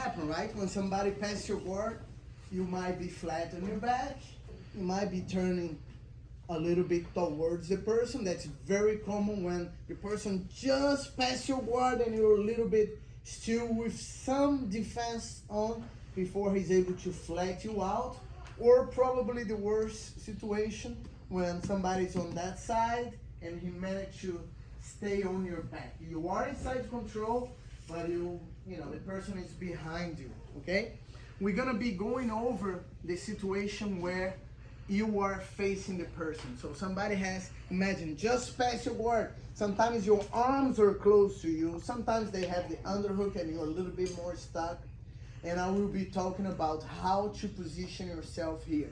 happen, right? When somebody passes your guard, you might be flat on your back. You might be turning a little bit towards the person. That's very common when the person just passes your guard and you're a little bit still with some defense on before he's able to flat you out. Or probably the worst situation when somebody's on that side and he managed to stay on your back. You are in side control, but the person is behind you, okay? We're gonna be going over the situation where you are facing the person. So somebody has, imagine, just past your guard. Sometimes your arms are close to you. Sometimes they have the underhook and you're a little bit more stuck. And I will be talking about how to position yourself here.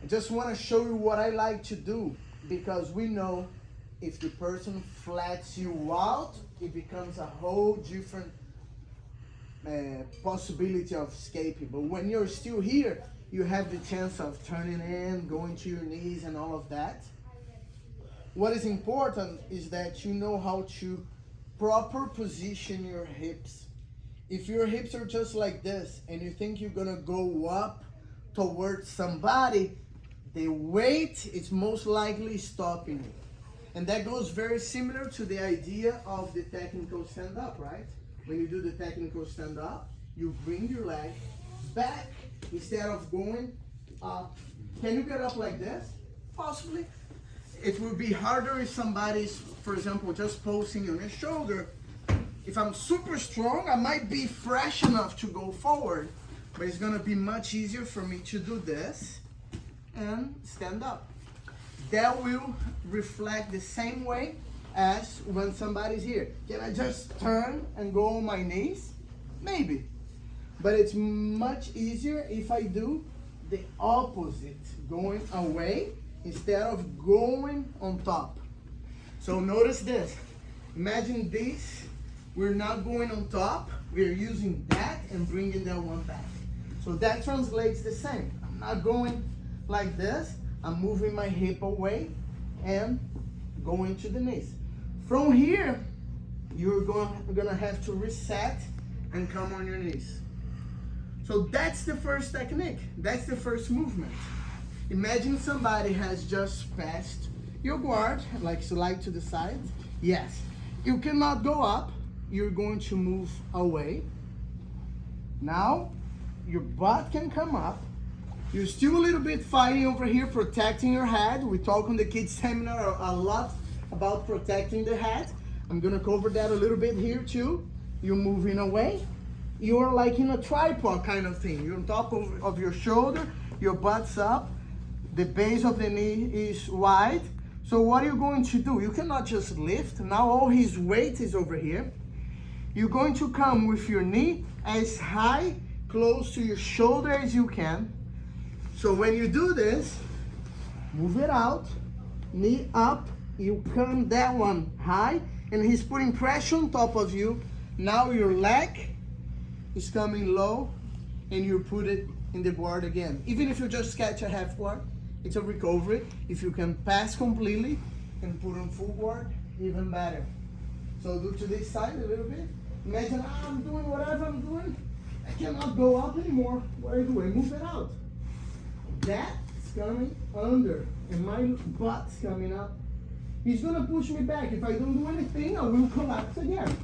I just want to show you what I like to do, because we know if the person flats you out, it becomes a whole different possibility of escaping. But when you're still here, you have the chance of turning in, going to your knees and all of that. What is important is that you know how to proper position your hips. If your hips are just like this and you think you're gonna go up towards somebody, the weight is most likely stopping you. And that goes very similar to the idea of the technical stand-up, right? When you do the technical stand-up, you bring your leg back instead of going up. Can you get up like this? Possibly. It would be harder if somebody's, for example, just posing on your shoulder. If I'm super strong, I might be fresh enough to go forward, but it's gonna be much easier for me to do this and stand up. That will reflect the same way as when somebody's here. Can I just turn and go on my knees? Maybe. But it's much easier if I do the opposite, going away instead of going on top. So notice this. Imagine this. We're not going on top. We're using that and bringing that one back. So that translates the same. I'm not going like this. I'm moving my hip away and going to the knees. From here, you're gonna have to reset and come on your knees. So that's the first technique. That's the first movement. Imagine somebody has just passed your guard, like slide to the side. Yes, you cannot go up. You're going to move away. Now, your butt can come up. You're still a little bit fighting over here, protecting your head. We talk on the kids seminar a lot about protecting the head. I'm gonna cover that a little bit here too. You're moving away. You're like in a tripod kind of thing. You're on top of your shoulder, your butt's up, the base of the knee is wide. So what are you going to do? You cannot just lift. Now all his weight is over here. You're going to come with your knee as high, close to your shoulder as you can. So when you do this, move it out, knee up, you come that one high, and he's putting pressure on top of you. Now your leg is coming low, and you put it in the guard again. Even if you just catch a half guard, it's a recovery. If you can pass completely and put on full guard, even better. So do to this side a little bit. Imagine, I'm doing whatever I'm doing. I cannot go up anymore. What do? I move it out. That's coming under, and my butt's coming up. He's gonna push me back. If I don't do anything, I will collapse again.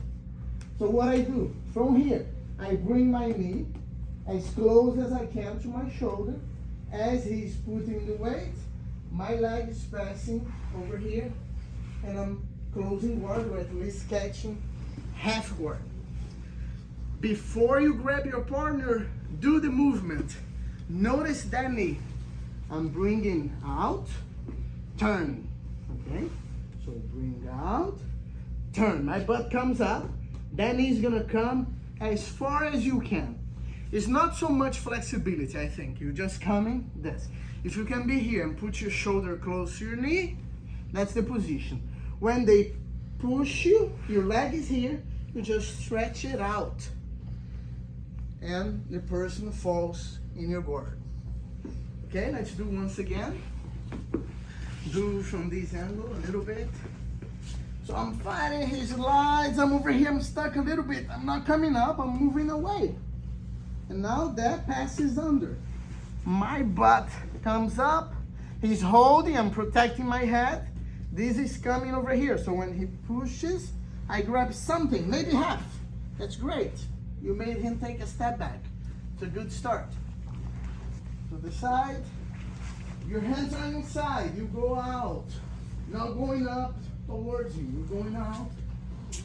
So what I do, from here, I bring my knee as close as I can to my shoulder. As he's putting the weight, my leg is passing over here, and I'm closing guard, or at least catching half guard. Before you grab your partner, do the movement. Notice that knee. I'm bringing out, turning, okay? So bring out, turn. My butt comes up. That knee is gonna come as far as you can. It's not so much flexibility, I think. You're just coming this. If you can be here and put your shoulder close to your knee, that's the position. When they push you, your leg is here, you just stretch it out. And the person falls in your guard. Okay, let's do once again. Do from this angle a little bit. So I'm fighting, he slides, I'm over here, I'm stuck a little bit. I'm not coming up, I'm moving away. And now that passes under. My butt comes up, he's holding, I'm protecting my head. This is coming over here. So when he pushes, I grab something, maybe half. That's great. You made him take a step back. It's a good start. To the side, your hands are inside, you go out. Not going up towards you, you're going out.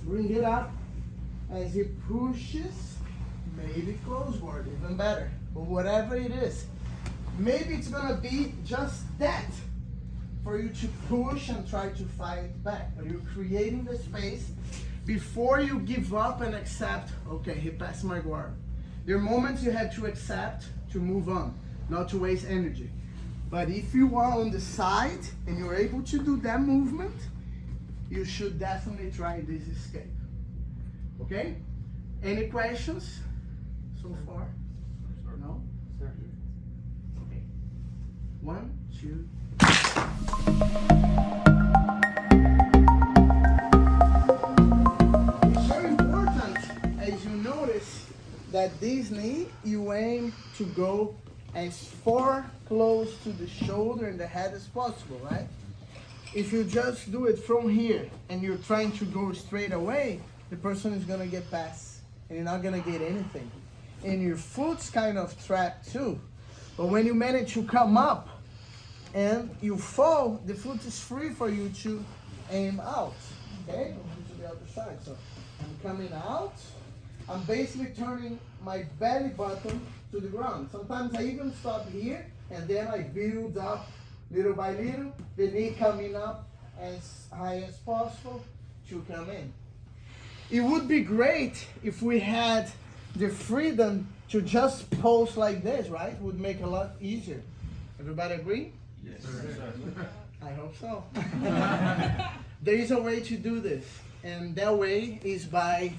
Bring it up. As he pushes, maybe close guard, even better. But whatever it is, maybe it's gonna be just that for you to push and try to fight back. But you're creating the space before you give up and accept, okay, he passed my guard. There are moments you have to accept to move on, not to waste energy. But if you are on the side and you're able to do that movement, you should definitely try this escape. Okay? Any questions so far? No? Okay. 1, 2. It's very important, as you notice, that this knee, you aim to go as far close to the shoulder and the head as possible, right? If you just do it from here and you're trying to go straight away, the person is gonna get past and you're not gonna get anything. And your foot's kind of trapped too. But when you manage to come up and you fall, the foot is free for you to aim out. Okay, to the other side. So I'm coming out. I'm basically turning my belly button to the ground. Sometimes I even stop here and then I build up little by little, the knee coming up as high as possible to come in. It would be great if we had the freedom to just pose like this, right? It would make it a lot easier. Everybody agree? Yes, sir. I hope so. There is a way to do this, and that way is by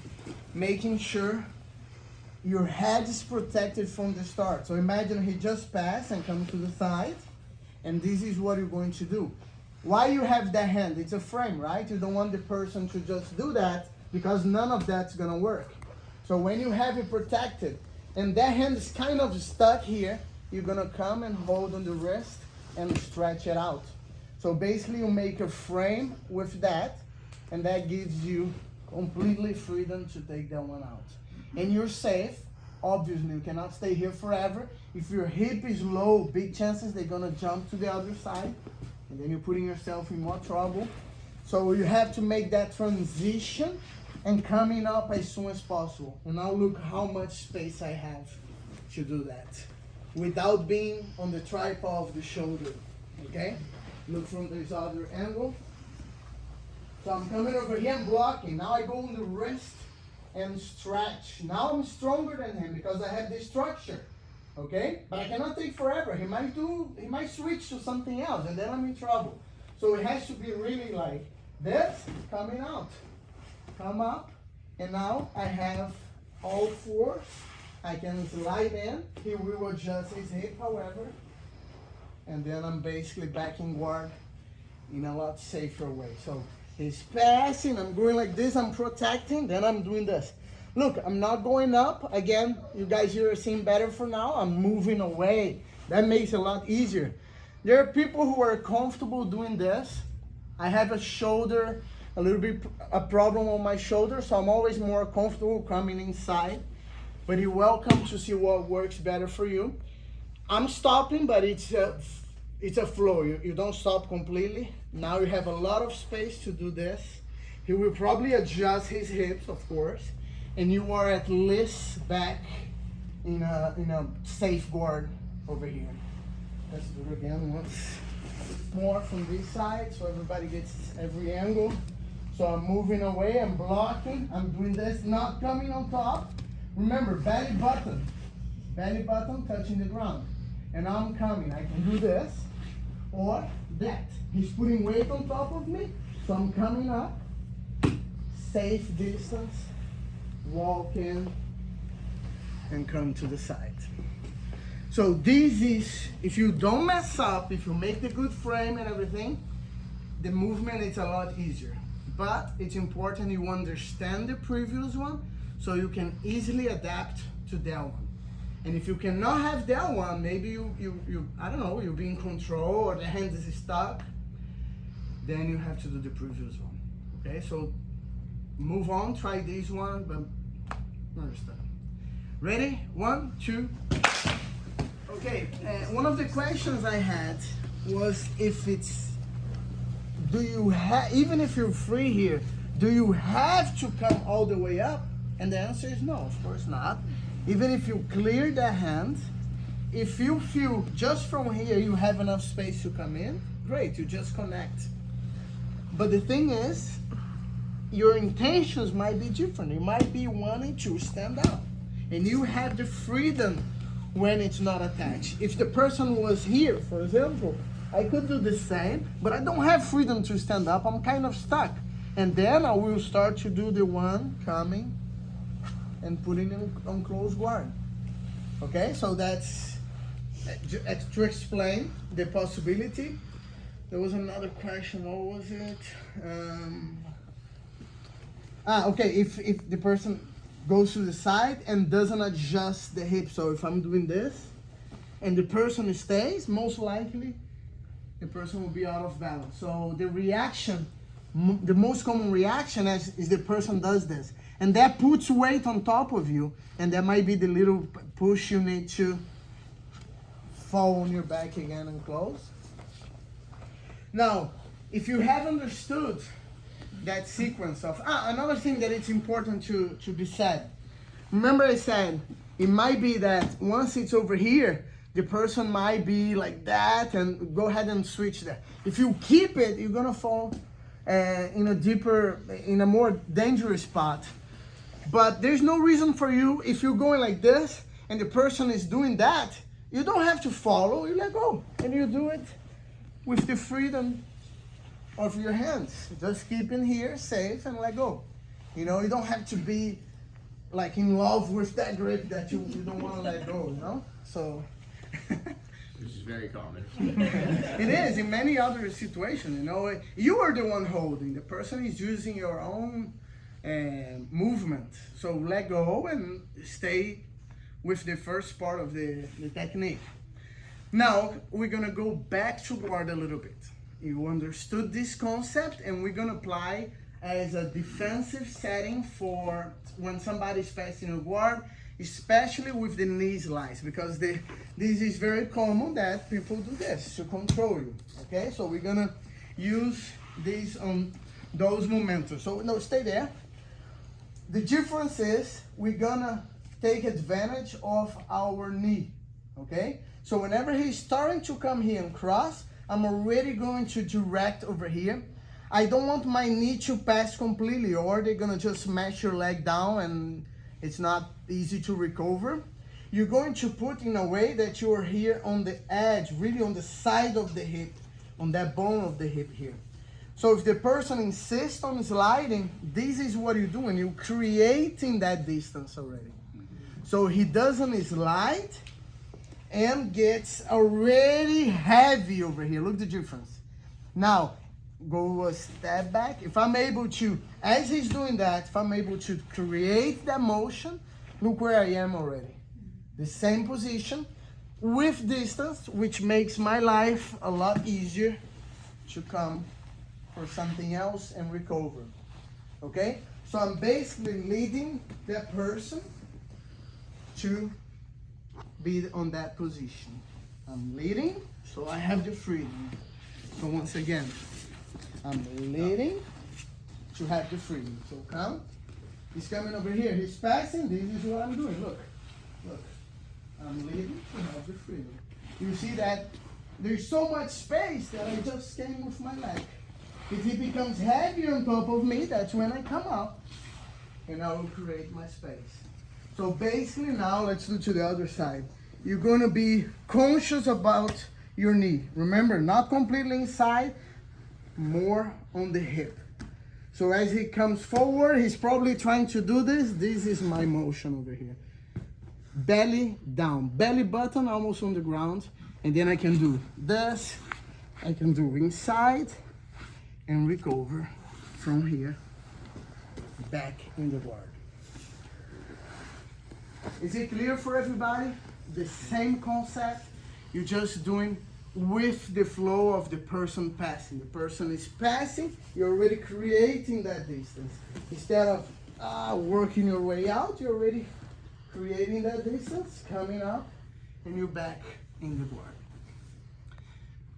making sure your head is protected from the start. So imagine he just passed and come to the side, and this is what you're going to do. Why you have that hand? It's a frame, right? You don't want the person to just do that because none of that's gonna work. So when you have it protected, and that hand is kind of stuck here, you're gonna come and hold on the wrist and stretch it out. So basically you make a frame with that, and that gives you completely freedom to take that one out. And you're safe. Obviously, you cannot stay here forever. If your hip is low, big chances they're gonna jump to the other side, and then you're putting yourself in more trouble. So you have to make that transition and coming up as soon as possible. And now look how much space I have to do that without being on the tripod of the shoulder, okay? Look from this other angle. So I'm coming over here and blocking. Now I go on the wrist and stretch. Now I'm stronger than him because I have this structure, okay? But I cannot take forever. He might switch to something else and then I'm in trouble. So it has to be really like this, coming out. Come up, and now I have all fours. I can slide in. He will adjust his hip, however, and then I'm basically back in guard in a lot safer way. So he's passing, I'm going like this, I'm protecting, then I'm doing this. Look, I'm not going up. Again, you guys here are seeing better for now. I'm moving away. That makes it a lot easier. There are people who are comfortable doing this. I have a little bit a problem on my shoulder, so I'm always more comfortable coming inside. But you're welcome to see what works better for you. I'm stopping, but it's a flow. You don't stop completely. Now you have a lot of space to do this. He will probably adjust his hips, of course, and you are at least back in a safe guard over here. Let's do it again once more from this side so everybody gets every angle. So I'm moving away, I'm blocking, I'm doing this, not coming on top. Remember, belly button touching the ground. And now I'm coming, I can do this or that. He's putting weight on top of me, so I'm coming up, safe distance, walk in, and come to the side. So this is, if you don't mess up, if you make the good frame and everything, the movement is a lot easier. but it's important you understand the previous one so you can easily adapt to that one. And if you cannot have that one, maybe you I don't know, you'll be in control or the hand is stuck, then you have to do the previous one. Okay, so move on, try this one, but understand. Ready? 1, 2. Okay, one of the questions I had was if it's, do you have, even if you're free here, do you have to come all the way up? And the answer is no, of course not. Even if you clear the hand, if you feel just from here you have enough space to come in, great, you just connect. But the thing is, your intentions might be different. You might be wanting to stand up, and you have the freedom when it's not attached. If the person was here, for example, I could do the same, but I don't have freedom to stand up. I'm kind of stuck. And then I will start to do the one coming and putting it on close guard. Okay, so that's to explain the possibility. There was another question, what was it? Okay, if the person goes to the side and doesn't adjust the hip, so if I'm doing this and the person stays, most likely the person will be out of balance. So the reaction, the most common reaction is the person does this. And that puts weight on top of you, and that might be the little push you need to fall on your back again and close. Now, if you have understood that sequence of, another thing that it's important to be said. Remember I said, it might be that once it's over here, the person might be like that, and go ahead and switch that. If you keep it, you're gonna fall in a more dangerous spot. But there's no reason for you, if you're going like this and the person is doing that, you don't have to follow, you let go. And you do it with the freedom of your hands. Just keep in here, safe, and let go. You know, you don't have to be like in love with that grip that you don't want to let go, you know? So. Which is very common. It is in many other situations, you know. You are the one holding, the person is using your own movement. So let go and stay with the first part of the technique. Now we're gonna go back to guard a little bit. You understood this concept, and we're gonna apply as a defensive setting for when somebody's passing a guard, especially with the knee slice, because this is very common that people do this to control you. Okay, so we're gonna use this on those momentum. So no, stay there. The difference is we're gonna take advantage of our knee. Okay, so whenever he's starting to come here and cross, I'm already going to direct over here. I don't want my knee to pass completely, or they're gonna just smash your leg down and it's not easy to recover. You're going to put in a way that you are here on the edge, really on the side of the hip, on that bone of the hip here. So if the person insists on sliding, this is what you're doing. You're creating that distance already. So he doesn't slide and gets already heavy over here. Look the difference. Now, go a step back. If I'm able to, as he's doing that, if I'm able to create that motion, look where I am already. The same position with distance, which makes my life a lot easier to come for something else and recover. Okay? So I'm basically leading that person to be on that position. I'm leading, so I have the freedom. So once again, I'm leading to have the freedom. So come. He's coming over here. He's passing. This is what I'm doing. Look. Look. I'm leading to have the freedom. You see that there's so much space that I just came with my leg. If he becomes heavy on top of me, that's when I come up and I will create my space. So basically now let's do to the other side. You're going to be conscious about your knee. Remember, not completely inside, more on the hip. So as he comes forward, he's probably trying to do this. This is my motion over here. Belly down, belly button almost on the ground. And then I can do this. I can do inside and recover from here back in the guard. Is it clear for everybody? The same concept, you're just doing with the flow of the person passing. The person is passing, you're already creating that distance. Instead of working your way out, you're already creating that distance, coming up, and you're back in the guard.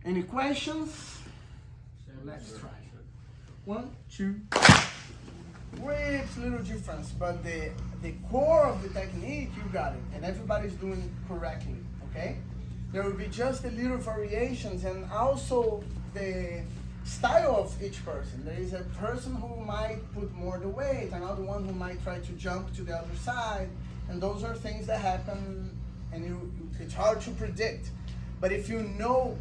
Any questions? So let's try. 1, 2. With little difference, but the core of the technique, you got it, and everybody's doing it correctly, okay? There will be just the little variations and also the style of each person. There is a person who might put more the weight, another one who might try to jump to the other side, and those are things that happen, and it's hard to predict. But if you know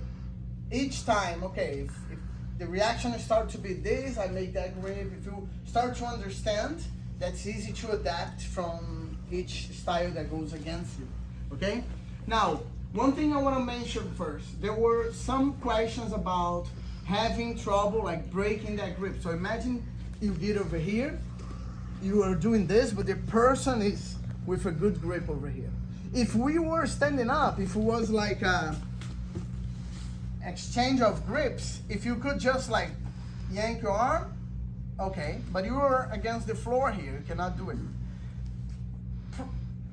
each time, okay, if the reaction starts to be this, I make that grip. If you start to understand, that's easy to adapt from each style that goes against you, okay? Now, one thing I want to mention first, there were some questions about having trouble like breaking that grip. So imagine you get over here, you are doing this, but the person is with a good grip over here. If we were standing up, if it was like a exchange of grips, if you could just like yank your arm, okay, but you are against the floor here, you cannot do it.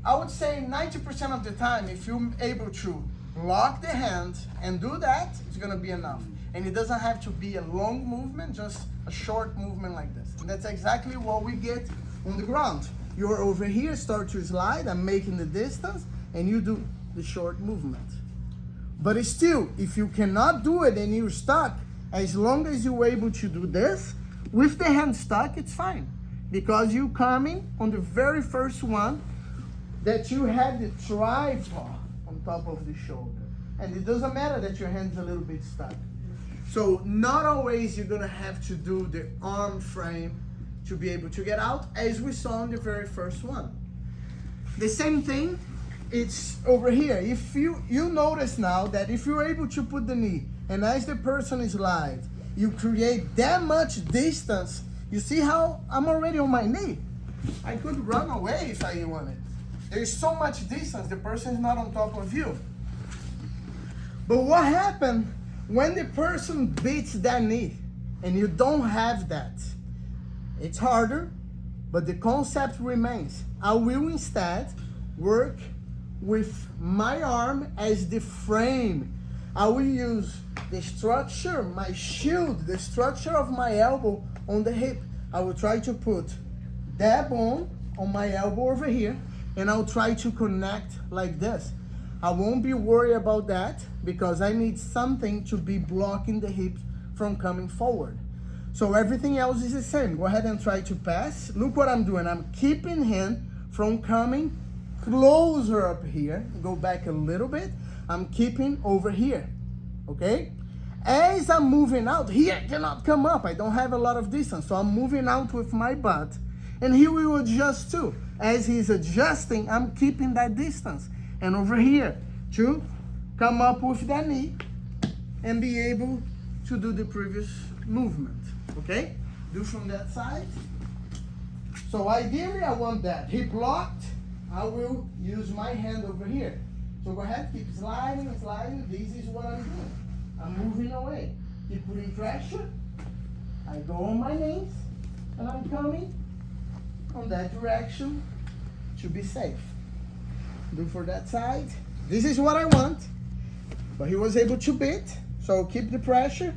I would say 90% of the time, if you're able to lock the hand and do that, it's gonna be enough. And it doesn't have to be a long movement, just a short movement like this. And that's exactly what we get on the ground. You're over here, start to slide, I'm making the distance, and you do the short movement. But it's still, if you cannot do it and you're stuck, as long as you're able to do this, with the hand stuck, it's fine. Because you're coming on the very first one that you had the tripod on top of the shoulder. And it doesn't matter that your hand's a little bit stuck. So not always you're gonna have to do the arm frame to be able to get out, as we saw in the very first one. The same thing, it's over here. If you notice now that if you're able to put the knee, and as the person slides, you create that much distance. You see how I'm already on my knee? I could run away if I wanted. There's so much distance, the person is not on top of you. But what happened when the person beats that knee and you don't have that? It's harder, but the concept remains. I will instead work with my arm as the frame. I will use the structure, my shield, the structure of my elbow on the hip. I will try to put that bone on my elbow over here, and I'll try to connect like this. I won't be worried about that because I need something to be blocking the hips from coming forward. So everything else is the same. Go ahead and try to pass. Look what I'm doing. I'm keeping him from coming closer up here. Go back a little bit. I'm keeping over here, okay? As I'm moving out, he cannot come up. I don't have a lot of distance, so I'm moving out with my butt. And he will adjust too. As he's adjusting, I'm keeping that distance. And over here, to come up with that knee and be able to do the previous movement, okay? Do from that side. So ideally, I want that. Hip locked, I will use my hand over here. So go ahead, keep sliding, sliding. This is what I'm doing. I'm moving away. Keep putting pressure. I go on my knees, and I'm coming on that direction to be safe. Do for that side. This is what I want. But he was able to beat, so keep the pressure.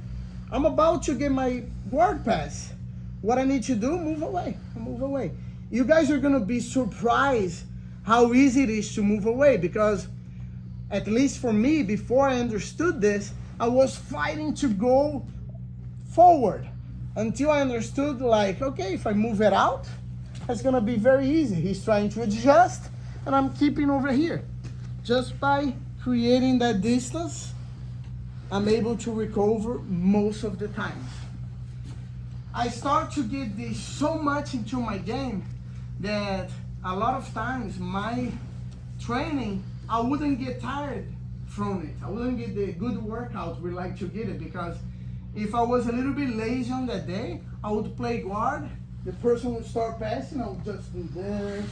I'm about to get my guard pass. What I need to do, move away, move away. You guys are gonna be surprised how easy it is to move away, because at least for me, before I understood this, I was fighting to go forward until I understood, like, okay, if I move it out, it's gonna be very easy. He's trying to adjust, and I'm keeping over here. Just by creating that distance, I'm able to recover most of the times. I start to get this so much into my game that a lot of times my training, I wouldn't get tired from it. I wouldn't get the good workout we like to get it, because If I was a little bit lazy on that day, I would play guard. The person would start passing, I would just do this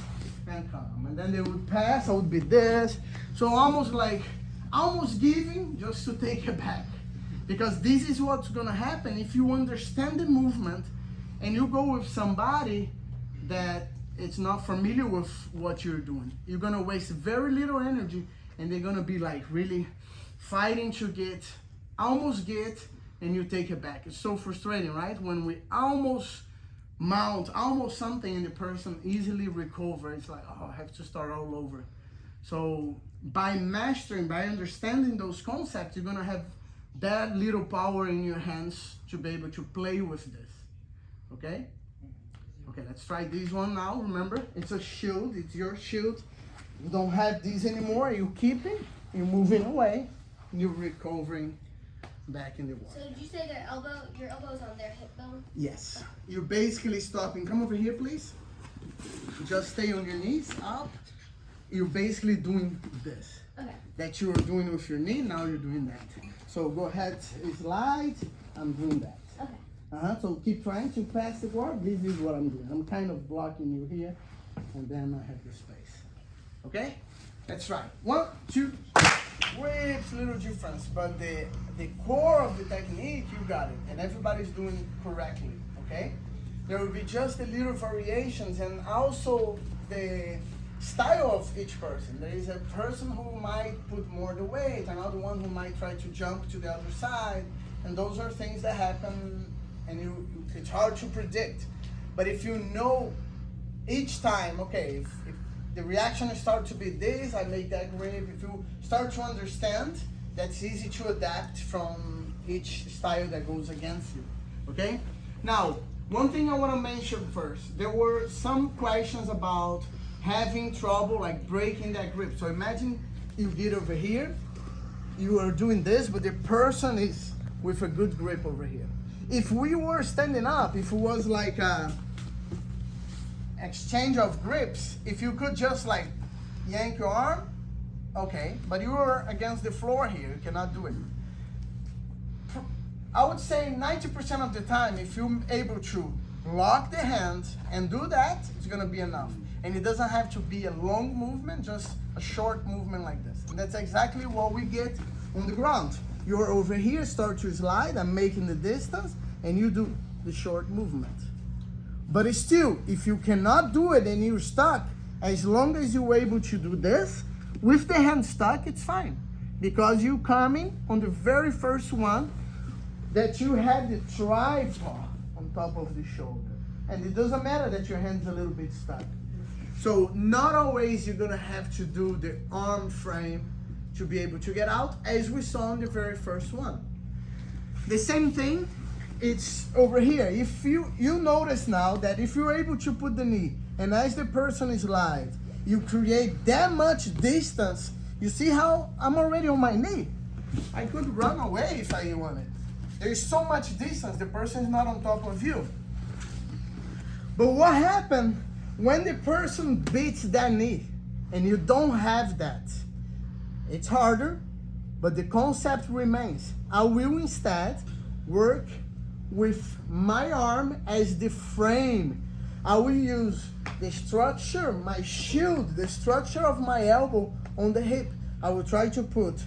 and come. And then they would pass, I would be this. So almost giving just to take it back. Because this is what's gonna happen if you understand the movement and you go with somebody that it's not familiar with what you're doing. You're gonna waste very little energy and they're gonna be like really fighting to almost get, and you take it back. It's so frustrating, right? When we almost mount, almost something, and the person easily recovers. It's like, oh, I have to start all over. So by mastering, by understanding those concepts, you're gonna have that little power in your hands to be able to play with this, okay? Okay, let's try this one now. Remember, it's a shield, it's your shield. You don't have these anymore, you keep it, you're moving away, you're recovering back in the water. So did you say your elbow's on their hip bone? Yes. You're basically stopping. Come over here, please. Just stay on your knees, up. You're basically doing this. Okay. That you were doing with your knee, now you're doing that. So go ahead, slide, I'm doing that. Okay. So keep trying to pass the guard. This is what I'm doing. I'm kind of blocking you here, and then I have the space. Okay? Let's try. 1, 2, with little difference, but the core of the technique, you got it, and everybody's doing it correctly, okay? There will be just the little variations, and also the style of each person. There is a person who might put more the weight, another one who might try to jump to the other side, and those are things that happen, and it's hard to predict. But if you know each time, okay, if the reaction starts to be this, I make that grip. If you start to understand, that's easy to adapt from each style that goes against you, okay? Now, one thing I want to mention first, there were some questions about having trouble like breaking that grip. So imagine you get over here, you are doing this, but the person is with a good grip over here. If we were standing up, if it was like a exchange of grips, if you could just like yank your arm, okay, but you are against the floor here, you cannot do it. I would say 90% of the time, if you're able to lock the hand and do that, it's gonna be enough. And it doesn't have to be a long movement, just a short movement like this. And that's exactly what we get on the ground. You're over here, start to slide, I'm making the distance, and you do the short movement. But still, if you cannot do it and you're stuck, as long as you're able to do this, with the hand stuck, it's fine. Because you're coming on the very first one that you had the tripod on top of the shoulder. And it doesn't matter that your hand's a little bit stuck. So not always you're gonna have to do the arm frame to be able to get out, as we saw in the very first one. The same thing, it's over here. If you notice now that if you're able to put the knee, and as the person slides, you create that much distance. You see how I'm already on my knee? I could run away if I wanted. There's so much distance, the person is not on top of you. But what happened when the person beats that knee and you don't have that? It's harder, but the concept remains. I will instead work with my arm as the frame. I will use the structure, my shield, the structure of my elbow on the hip. I will try to put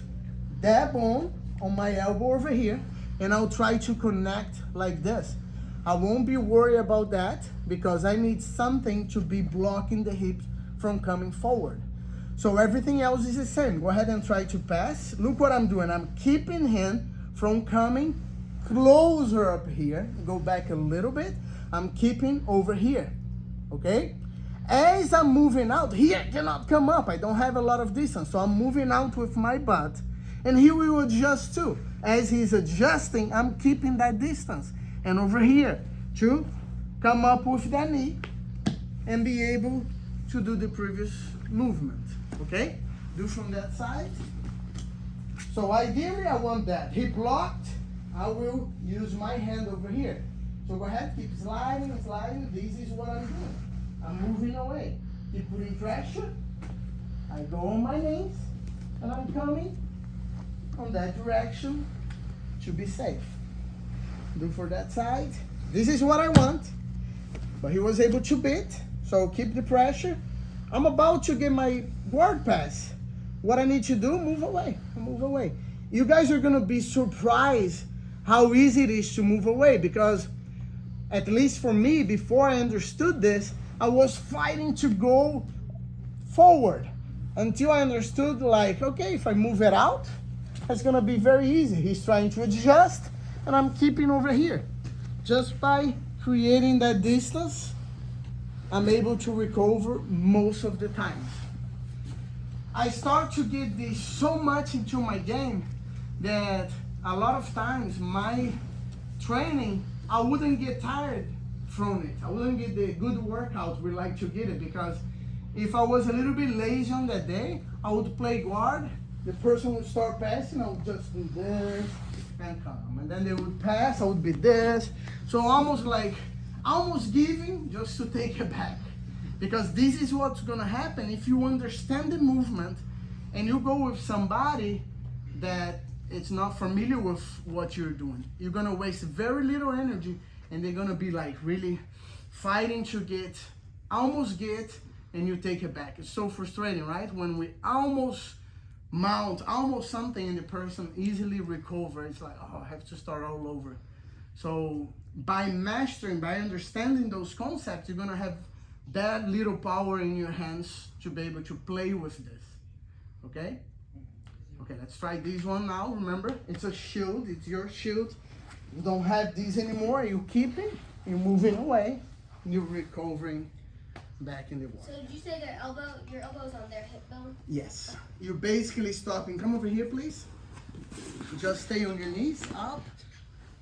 that bone on my elbow over here, and I'll try to connect like this. I won't be worried about that because I need something to be blocking the hips from coming forward. So everything else is the same. Go ahead and try to pass. Look what I'm doing. I'm keeping him from coming closer up here. Go back a little bit. I'm keeping over here, okay? As I'm moving out, he cannot come up. I don't have a lot of distance, so I'm moving out with my butt, and he will adjust too. As he's adjusting, I'm keeping that distance. And over here, to come up with that knee and be able to do the previous movement, okay? Do from that side. So ideally, I want that. Hip locked, I will use my hand over here. So go ahead, keep sliding, sliding. This is what I'm doing. I'm moving away. Keep putting pressure. I go on my knees, and I'm coming on that direction to be safe. do for that side. This is what I want, but he was able to beat, so keep the pressure. I'm about to get my guard pass. What I need to do, move away, move away. You guys are gonna be surprised how easy it is to move away, because at least for me, before I understood this, I was fighting to go forward until I understood, like, okay, if I move it out, it's gonna be very easy. He's trying to adjust and I'm keeping over here. Just by creating that distance, I'm able to recover most of the times. I start to get this so much into my game that a lot of times my training, I wouldn't get tired from it. I wouldn't get the good workout we like to get it, because if I was a little bit lazy on that day, I would play guard, the person would start passing, I would just do this and come. And then they would pass, I would be this. So almost giving just to take it back. Because this is what's gonna happen if you understand the movement and you go with somebody that it's not familiar with what you're doing. You're gonna waste very little energy and they're gonna be like really fighting to almost get, and you take it back. It's so frustrating, right? When we almost mount, almost something, and the person easily recover, it's like, oh, I have to start all over. So by mastering, by understanding those concepts, you're gonna have that little power in your hands to be able to play with this, okay? Okay, let's try this one now. Remember, it's a shield, it's your shield. You don't have these anymore, you keep it, you're moving away, you're recovering back in the water. So did you say your elbow's on their hip bone? Yes. You're basically stopping. Come over here, please. Just stay on your knees, up.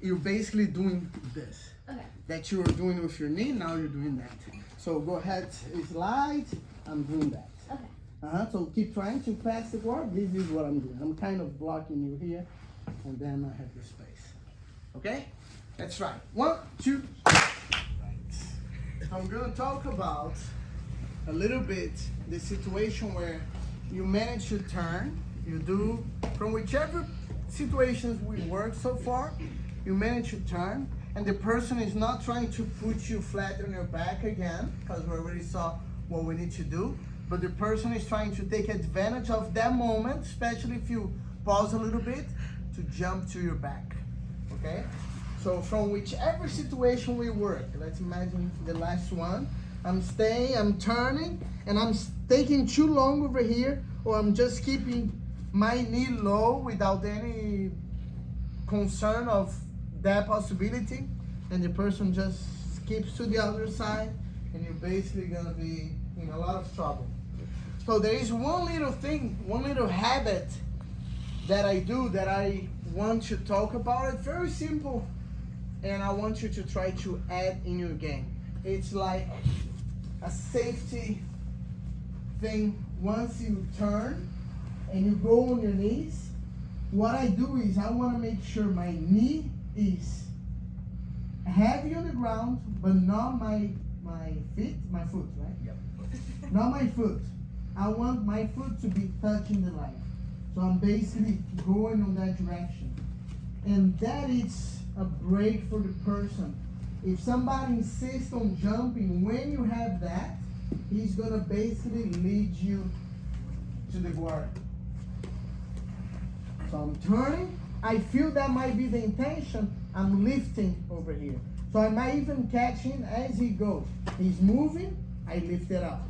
You're basically doing this. Okay. That you were doing with your knee, now you're doing that. So go ahead, slide, I'm doing that. Okay. So keep trying to pass the guard. This is what I'm doing. I'm kind of blocking you here, and then I have the space. Okay? Let's try. 1, 2, I'm gonna talk about a little bit the situation where you manage to turn, you do, from whichever situations we worked so far, you manage to turn, and the person is not trying to put you flat on your back again, because we already saw what we need to do, but the person is trying to take advantage of that moment, especially if you pause a little bit, to jump to your back, okay? So from whichever situation we work, let's imagine the last one, I'm staying, I'm turning, and I'm taking too long over here, or I'm just keeping my knee low without any concern of that possibility, and the person just skips to the other side, and you're basically gonna be in a lot of trouble. So there is one little thing, one little habit that I do that I want to talk about. It's very simple, and I want you to try to add in your game. It's like a safety thing. Once you turn and you go on your knees, what I do is I want to make sure my knee is heavy on the ground, but not my foot, right? Yep. Not my foot. I want my foot to be touching the line. So I'm basically going on that direction. And that is a break for the person. If somebody insists on jumping, when you have that, he's gonna basically lead you to the guard. So I'm turning, I feel that might be the intention, I'm lifting over here. So I might even catch him as he goes. He's moving, I lift it up.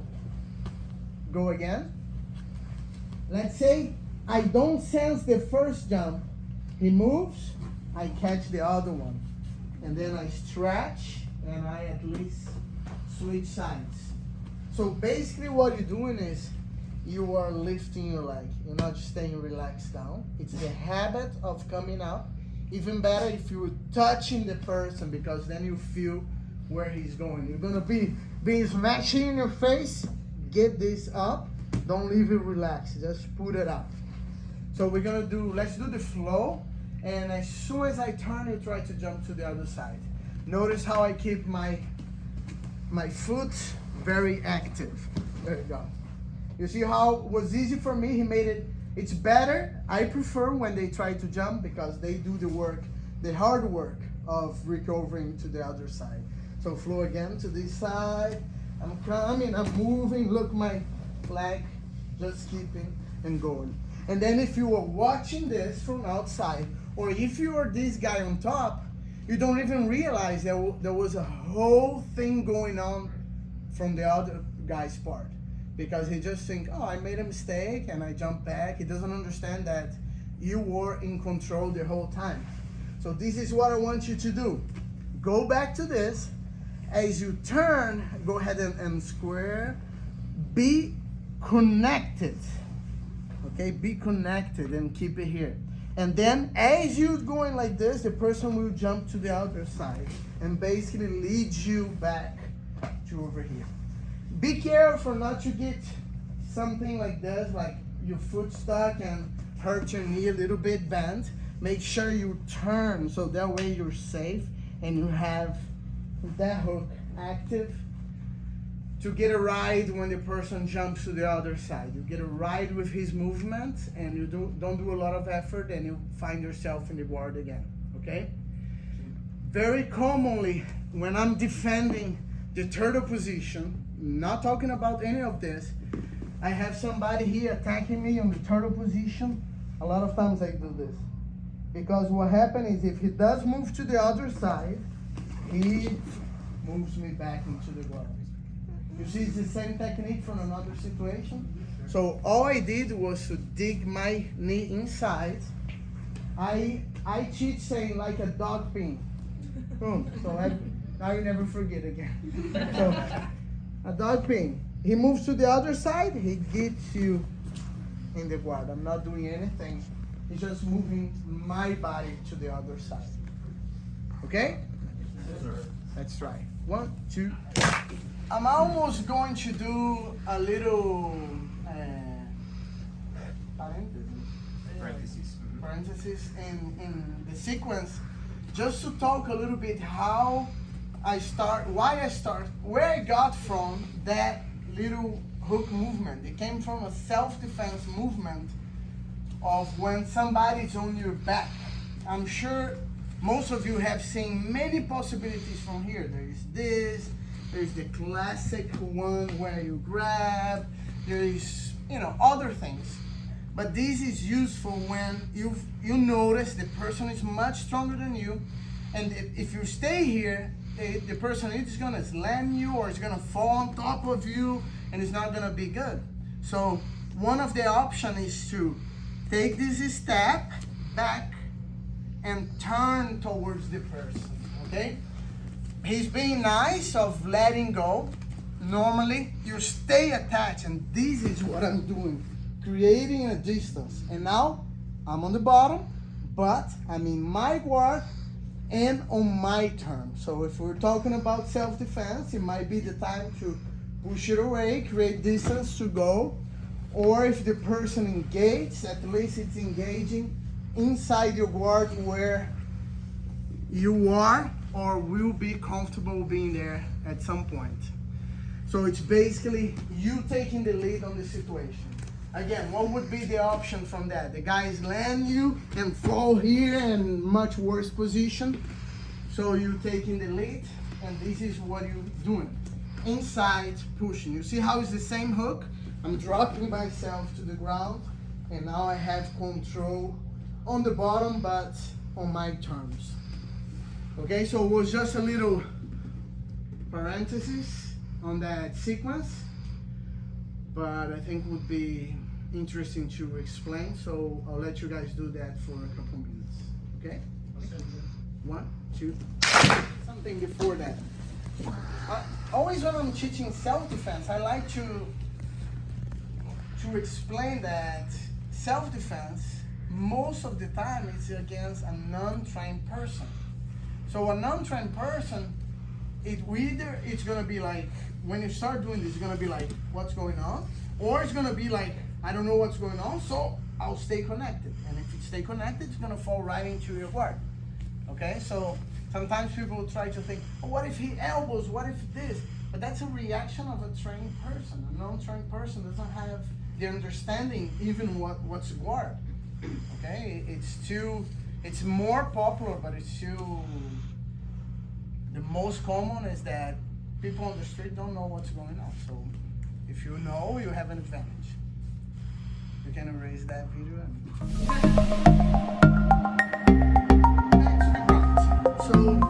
Go again. Let's say I don't sense the first jump. He moves, I catch the other one. And then I stretch and I at least switch sides. So basically what you're doing is you are lifting your leg. You're not just staying relaxed down. It's the habit of coming up. Even better if you're touching the person, because then you feel where he's going. You're gonna be smashing in your face. Get this up. Don't leave it relaxed. Just put it up. So we're gonna let's do the flow. And as soon as I turn, you try to jump to the other side. Notice how I keep my foot very active. There you go. You see how it was easy for me? He made it. It's better. I prefer when they try to jump, because they do the work, the hard work of recovering to the other side. So flow again to this side. I'm coming, I'm moving, look my leg, just keeping and going. And then if you are watching this from outside, or if you are this guy on top, you don't even realize that there was a whole thing going on from the other guy's part. Because he just think, oh, I made a mistake and I jump back. He doesn't understand that you were in control the whole time. So this is what I want you to do. Go back to this. As you turn, go ahead and square. Be connected. Okay, be connected and keep it here. And then as you're going like this, the person will jump to the other side and basically lead you back to over here. Be careful not to get something like this, like your foot stuck and hurt your knee a little bit bent. Make sure you turn so that way you're safe and you have that hook active to get a ride when the person jumps to the other side. You get a ride with his movement and you don't do a lot of effort and you find yourself in the board again, okay? Very commonly, when I'm defending the turtle position, not talking about any of this, I have somebody here attacking me on the turtle position. A lot of times I do this. Because what happens is if he does move to the other side, he moves me back into the guard. You see, it's the same technique from another situation. So all I did was to dig my knee inside. I teach saying like a dog pin. Boom. So now you never forget again. So a dog pin. He moves to the other side, he gets you in the guard. I'm not doing anything. He's just moving my body to the other side. Okay? Yes, sir. Let's try. 1, 2. I'm almost going to do a little parenthesis in the sequence, just to talk a little bit how I start, why I start, where I got from that little hook movement. It came from a self-defense movement of when somebody's on your back. I'm sure most of you have seen many possibilities from here. There is this, there's the classic one where you grab, there is, other things. But this is useful when you notice the person is much stronger than you, and if you stay here, the person is gonna slam you or is gonna fall on top of you, and it's not gonna be good. So one of the options is to take this step back and turn towards the person, okay? He's being nice of letting go. Normally, you stay attached, and this is what I'm doing, creating a distance. And now, I'm on the bottom, but I'm in my guard and on my terms. So if we're talking about self-defense, it might be the time to push it away, create distance to go, or if the person engages, at least it's engaging inside your guard where you are or will be comfortable being there at some point. So it's basically you taking the lead on the situation. Again, what would be the option from that? The guys land you and fall here in much worse position. So you taking the lead, and this is what you're doing. Inside pushing. You see how it's the same hook? I'm dropping myself to the ground, and now I have control on the bottom, but on my terms. Okay, so it was just a little parenthesis on that sequence, but I think would be interesting to explain, so I'll let you guys do that for a couple minutes, okay? 1, 2, something before that. Always when I'm teaching self-defense, I like to explain that self-defense, most of the time, is against a non-trained person. So a non-trained person, it's gonna be like, when you start doing this, it's gonna be like, what's going on? Or it's gonna be like, I don't know what's going on, so I'll stay connected. And if you stay connected, it's gonna fall right into your guard. Okay, so sometimes people try to think, oh, what if he elbows, what if this? But that's a reaction of a trained person. A non-trained person doesn't have the understanding even what's guard. Okay, it's more popular, but it's too The most common is that people on the street don't know what's going on. So if you know, you have an advantage. You can erase that video. So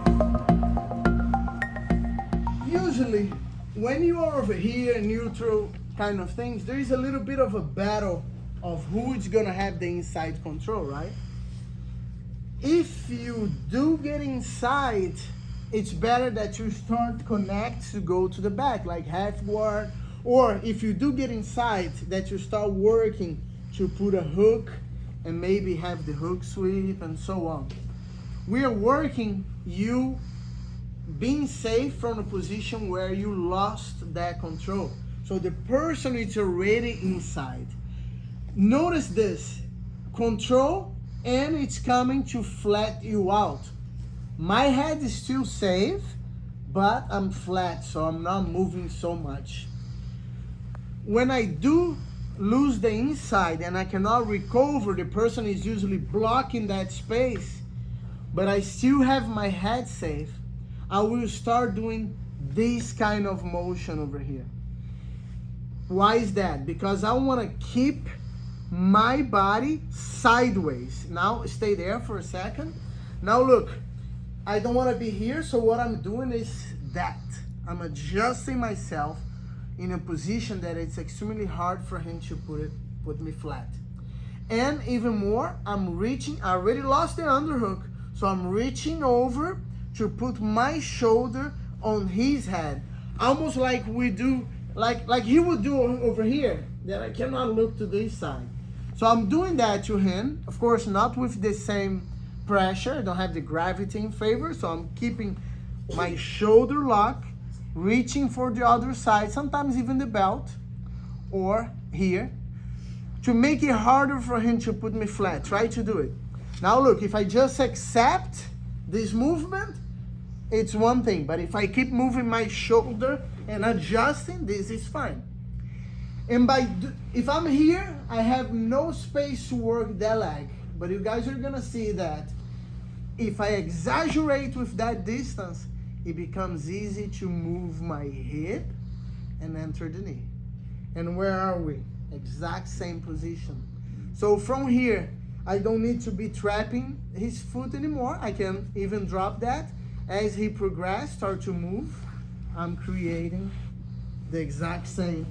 usually when you are over here, neutral kind of things, there is a little bit of a battle of who is gonna have the inside control, right? If you do get inside, it's better that you start conect to go to the back, like half guard, or if you do get inside, that you start working to put a hook and maybe have the hook sweep and so on. We are working you being safe from a position where you lost that control. So the person is already inside. Notice this, control, and it's coming to flat you out. My head is still safe, but I'm flat, so I'm not moving so much. When I do lose the inside and I cannot recover, the person is usually blocking that space, but I still have my head safe, I will start doing this kind of motion over here. Why is that? Because I want to keep my body sideways. Now stay there for a second. Now look, I don't want to be here, so what I'm doing is that. I'm adjusting myself in a position that it's extremely hard for him to put me flat. And even more, I'm reaching, I already lost the underhook, so I'm reaching over to put my shoulder on his head. Almost like we do, like he would do over here, that I cannot look to this side. So I'm doing that to him, of course not with the same pressure, I don't have the gravity in favor, so I'm keeping my shoulder lock, reaching for the other side, sometimes even the belt, or here, to make it harder for him to put me flat. Try to do it. Now look, if I just accept this movement, it's one thing, but if I keep moving my shoulder and adjusting, this is fine. And if I'm here, I have no space to work that leg, but you guys are gonna see that if I exaggerate with that distance, it becomes easy to move my hip and enter the knee. And where are we? Exact same position. So from here, I don't need to be trapping his foot anymore. I can even drop that. As he progresses, start to move, I'm creating the exact same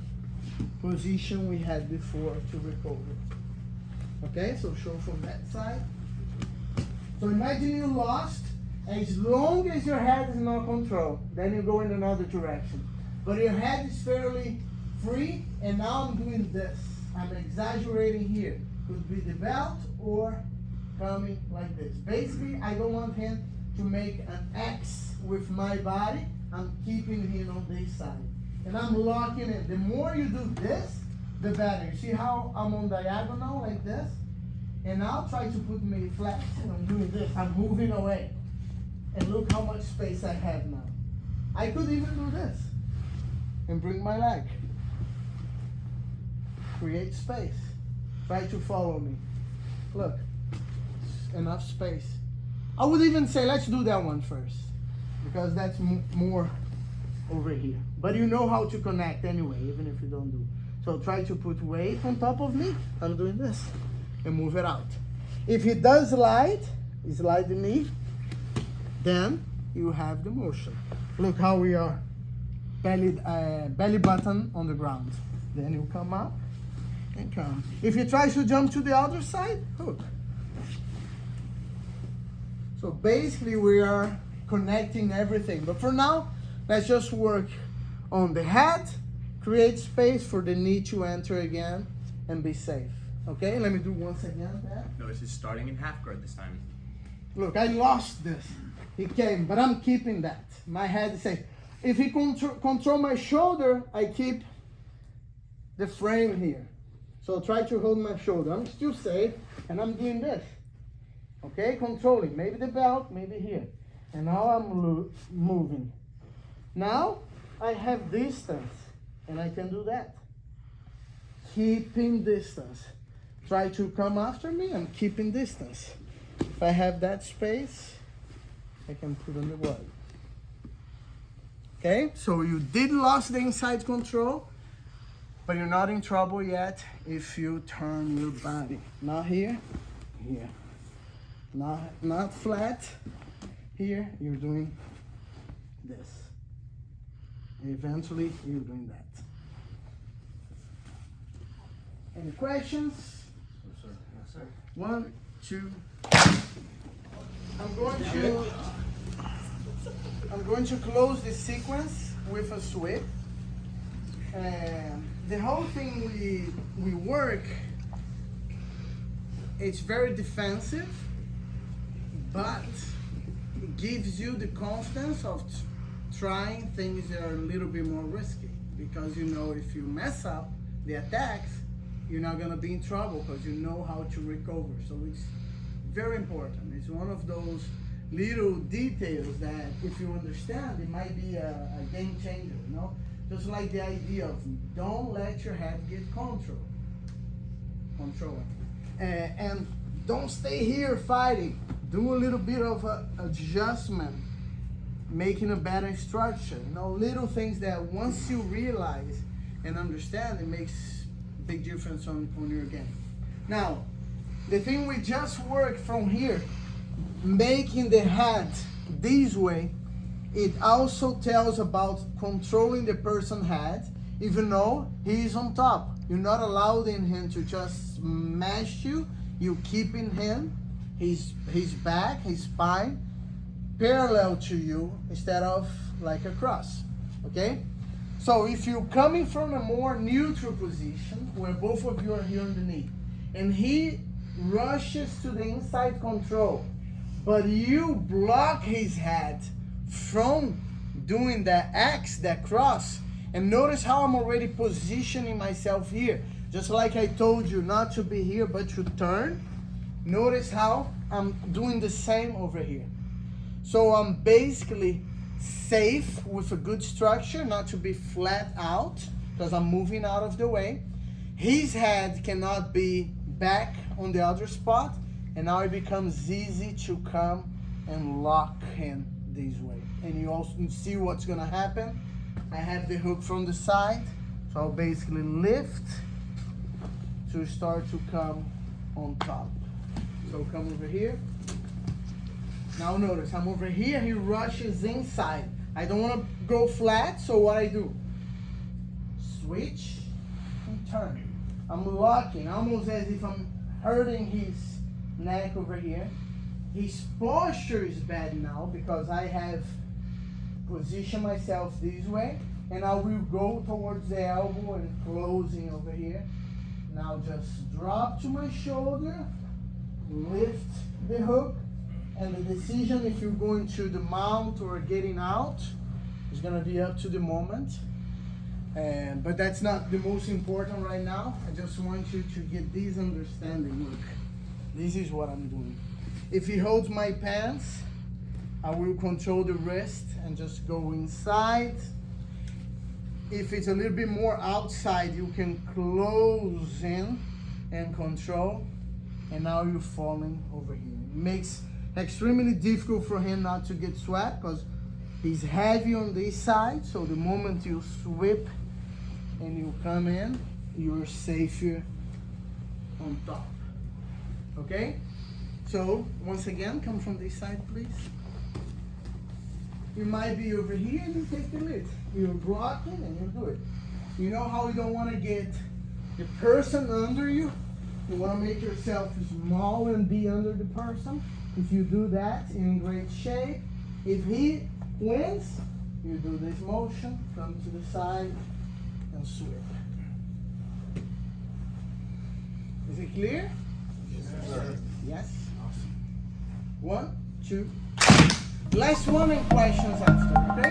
position we had before to recover. Okay, so show from that side. So imagine you lost. As long as your head is not controlled, then you go in another direction. But your head is fairly free, and now I'm doing this. I'm exaggerating here. Could be the belt or coming like this. Basically, I don't want him to make an X with my body. I'm keeping him on this side. And I'm locking it. The more you do this, the better. You see how I'm on diagonal like this? And now try to put me flat, and I'm doing this. I'm moving away. And look how much space I have now. I could even do this and bring my leg. Create space. Try to follow me. Look, enough space. I would even say, let's do that one first, because that's more over here. But you know how to connect anyway, even if you don't do. So try to put weight on top of me. I'm doing this and move it out. If he does slide the knee, then you have the motion. Look how we are belly button on the ground. Then you come up and come. If he tries to jump to the other side, hook. So basically we are connecting everything. But for now, let's just work on the head, create space for the knee to enter again, and be safe. Okay, let me do once again that. No, this is starting in half guard this time. Look, I lost this. He came, but I'm keeping that. My head is safe. If he control my shoulder, I keep the frame here. So try to hold my shoulder. I'm still safe, and I'm doing this. Okay, controlling. Maybe the belt, maybe here. And now I'm moving. Now I have distance, and I can do that. Keeping distance. Try to come after me, I'm keeping distance. If I have that space, I can put on the wall. Okay, so you did lose the inside control, but you're not in trouble yet if you turn your body. Not here, here. Not flat. Here, you're doing this. Eventually, you're doing that. Any questions? Yes, sir. Yes, sir. 1, 2. I'm going to close this sequence with a sweep. And the whole thing we work, it's very defensive, but it gives you the confidence of trying things that are a little bit more risky, because you know if you mess up the attacks, you're not gonna be in trouble because you know how to recover. So it's very important. It's one of those little details that if you understand, it might be a game changer, you know? Just like the idea of don't let your head get control. And don't stay here fighting. Do a little bit of adjustment, making a better instruction. You know, little things that once you realize and understand, it makes big difference on your game. Now, the thing we just worked from here, making the head this way, it also tells about controlling the person's head, even though he's on top. You're not allowing him to just smash you. You keeping him, his back, his spine, parallel to you instead of like a cross, okay? So if you're coming from a more neutral position, where both of you are here on the knee, and he rushes to the inside control, but you block his head from doing that X, that cross, and notice how I'm already positioning myself here. Just like I told you not to be here, but to turn. Notice how I'm doing the same over here. So I'm basically safe with a good structure, not to be flat out, because I'm moving out of the way. His head cannot be back on the other spot, and now it becomes easy to come and lock him this way. And you also see what's gonna happen. I have the hook from the side, so I'll basically lift to start to come on top. So come over here. Now notice, I'm over here, he rushes inside. I don't wanna go flat, so what I do? Switch and turn. I'm locking, almost as if I'm hurting his neck over here. His posture is bad now because I have positioned myself this way, and I will go towards the elbow and closing over here. Now just drop to my shoulder, lift the hook, and the decision if you're going to the mount or getting out is gonna be up to the moment. But that's not the most important right now. I just want you to get this understanding. Look, this is what I'm doing. If he holds my pants, I will control the wrist and just go inside. If it's a little bit more outside, you can close in and control. And now you're falling over here. It makes extremely difficult for him not to get swept because he's heavy on this side. So the moment you sweep and you come in, you're safer on top. Okay? So once again, come from this side, please. You might be over here and you take the lead. You're blocking and you do it. You know how you don't want to get the person under you? You want to make yourself small and be under the person. If you do that, you're in great shape. If he wins, you do this motion, come to the side and sweep. Is it clear? Yes, sir. Yes? Awesome. 1, 2. Last one and questions after, okay?